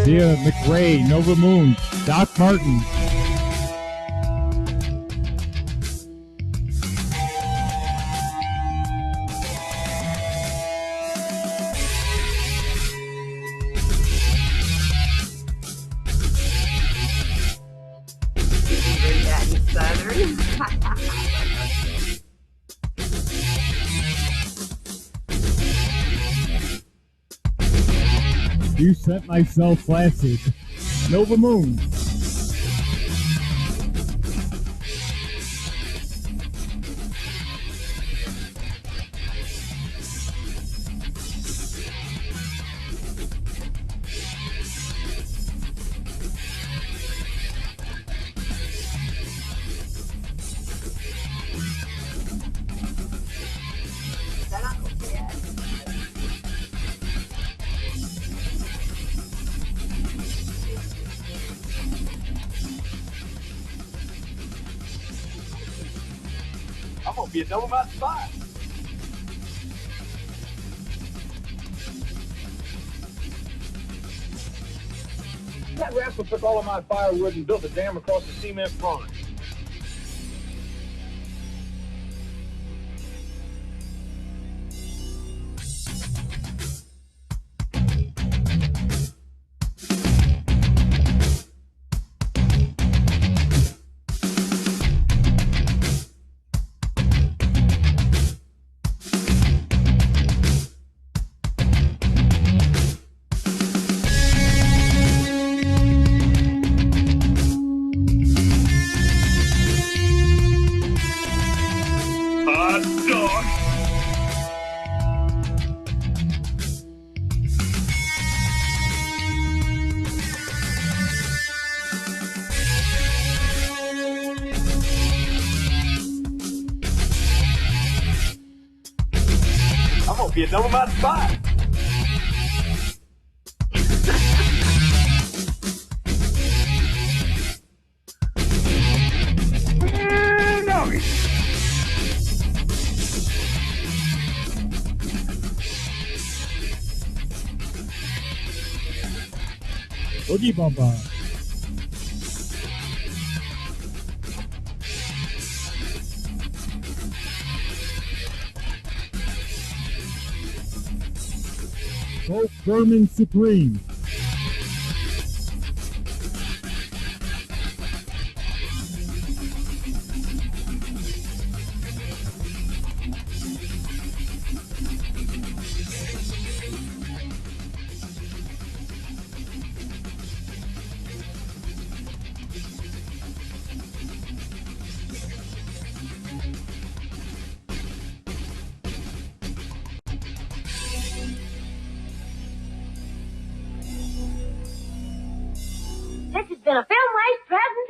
See ya, McRae, Nova Moon, Doc Martin. You sent myself classic. Nova Moon. I'm gonna be a double about spot. That rascal took all of my firewood and built a dam across the cement pond. Must be a double mouth spot. No. Boogie Bumba. Both Berman Supreme. This has been a film